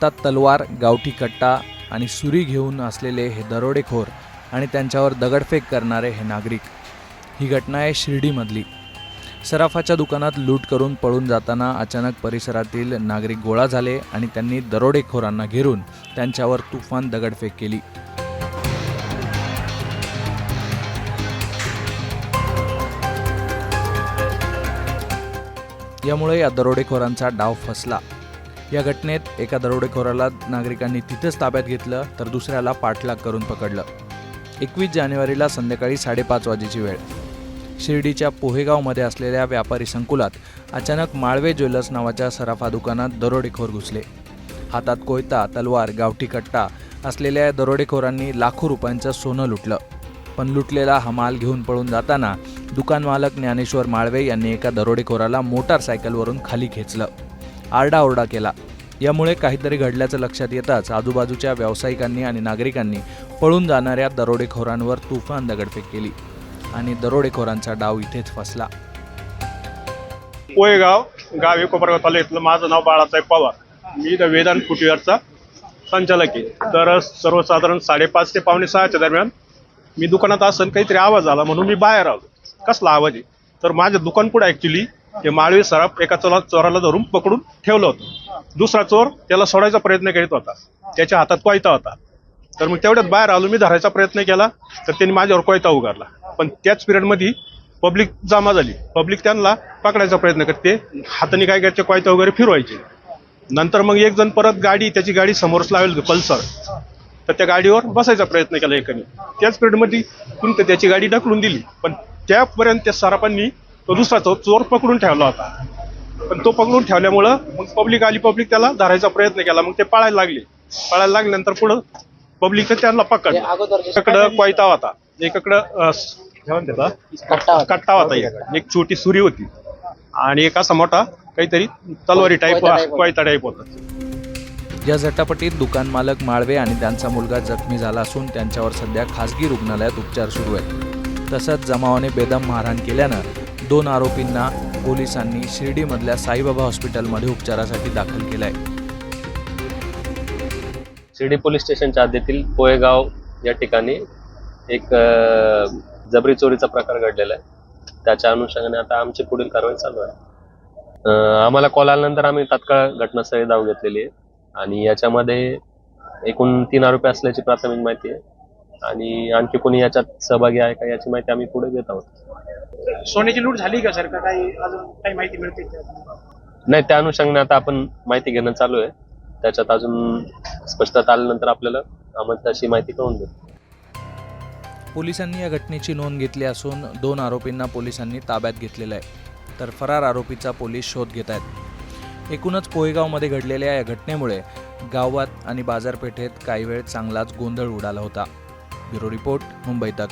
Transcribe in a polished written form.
हातात तलवार, गावठी कट्टा आणि सुरी घेऊन असलेले हे दरोडेखोर आणि त्यांच्यावर दगडफेक करणारे हे नागरिक. ही घटना आहे शिर्डीमधली. सराफाच्या दुकानात लूट करून पळून जाताना अचानक परिसरातील नागरिक गोळा झाले आणि त्यांनी दरोडेखोरांना घेरून त्यांच्यावर तुफान दगडफेक केली. यामुळे या दरोडेखोरांचा डाव फसला. या घटनेत एका दरोडेखोराला नागरिकांनी तिथेच ताब्यात घेतलं तर दुसऱ्याला पाठलाग करून पकडलं. 21 जानेवारीला संध्याकाळी 5:30 वाजेची वेळ. शिर्डीच्या पोहेगावमध्ये असलेल्या व्यापारी संकुलात अचानक माळवे ज्वेलर्स नावाच्या सराफा दुकानात दरोडेखोर घुसले. हातात कोयता, तलवार, गावठी कट्टा असलेल्या या दरोडेखोरांनी लाखो रुपयांचं सोनं लुटलं. पण लुटलेला हा माल घेऊन पळून जाताना दुकान मालक ज्ञानेश्वर माळवे यांनी एका दरोडेखोराला मोटारसायकलवरून खाली खेचलं. आरडाओरडा केला. यामुळे काहीतरी घडल्याचं लक्षात येताच आजूबाजूच्या व्यावसायिकांनी आणि नागरिकांनी पळून जाणाऱ्या दरोडेखोरांवर तुफान दगडफेक केली आणि दरोडेखोरांचा डाव इथेच फसला. पोहेगाव गाव कोपरगाव तालुक्यातलं. माझं नाव बाळासाहेब पवार. मी द वेदांत फुटवेअरचा संचालक आहे. तर सर्वसाधारण 5:30 ते 5:45 दरम्यान मी दुकानात असन काहीतरी आवाज आला म्हणून मी बाहेर आलो. कसला आवाज आहे तर माझ्या दुकान पुढे ॲक्च्युली ते माळवी सराफ एका चोराला धरून पकडून ठेवलं होतं. दुसरा चोर त्याला सोडायचा प्रयत्न करीत होता. त्याच्या हातात कोयता होता. तर मग तेवढ्यात बाहेर आलो. मी धरायचा प्रयत्न केला तर त्यांनी माझ्यावर कोयता उगारला. पण त्याच पिरियडमध्ये पब्लिक जमा झाली. पब्लिक त्यांना पकडायचा प्रयत्न करते. हाताने काय करायचे, कोयता वगैरे फिरवायचे. नंतर मग एक जण परत त्याची गाडी समोरच लावेल होती पल्सर. तर त्या गाडीवर बसायचा प्रयत्न केला एकाने. त्याच पिरियडमध्ये कुणी त्याची गाडी ढकलून दिली. पण त्यापर्यंत त्या सराफांनी तो दुसरा चोर पकडून ठेवला होता. पण तो पकडून ठेवल्यामुळं मग पब्लिक आली. पब्लिक त्याला धरायचा प्रयत्न केला. मग ते पळायला लागले. नंतर पुढं पब्लिक त्यांना पकडलं. एकाकडं कोयता होता, एकाकडं कट्टा होता, एक छोटी सुरी होती आणि एक असा मोठा काहीतरी तलवारी टाईप कोयता टाईप होता. या झटापटीत दुकान मालक माळवे आणि त्यांचा मुलगा जखमी झाला असून त्यांच्यावर सध्या खासगी रुग्णालयात उपचार सुरू आहेत. तसंच जमावाने बेदम मारहाण केल्यानं 2 आरोपींना पोलिसांनी शिर्डीमधल्या साईबाबा हॉस्पिटलमध्ये उपचारासाठी दाखल केलंय. शिर्डी पोलीस स्टेशनच्या हद्दीतील पोहेगाव या ठिकाणी एक जबरी चोरीचा प्रकार घडलेला आहे. त्याच्या अनुषंगाने आता आमची पुढील कारवाई चालू आहे. आम्हाला कॉल आल्यानंतर आम्ही तात्काळ घटनास्थळी धाव घेतलेली आहे आणि याच्यामध्ये एकूण 3 आरोपी असल्याची प्राथमिक माहिती आहे आणि आणखी कोणी याच्यात सहभागी आहे का याची माहिती आम्ही पुढे घेत आहोत. सोन्याची लूट झाली का सर, का काही माहिती मिळते? नाही, त्या अनुषंगाने आता आपण माहिती घेणं चालू आहे. त्याच्यात अजून स्पष्टता आल्यानंतर आपल्याला आम्हाला तशी माहिती कळून देऊ. पोलिसांनी या घटनेची नोंद घेतली असून 2 आरोपींना पोलिसांनी ताब्यात घेतलेलं आहे तर फरार आरोपीचा पोलीस शोध घेत आहेत. एकूणच पोहेगावमध्ये घडलेल्या या घटनेमुळे गावात आणि बाजारपेठेत काही वेळ चांगलाच गोंधळ उडाला होता. ब्युरो रिपोर्ट, मुंबई तक.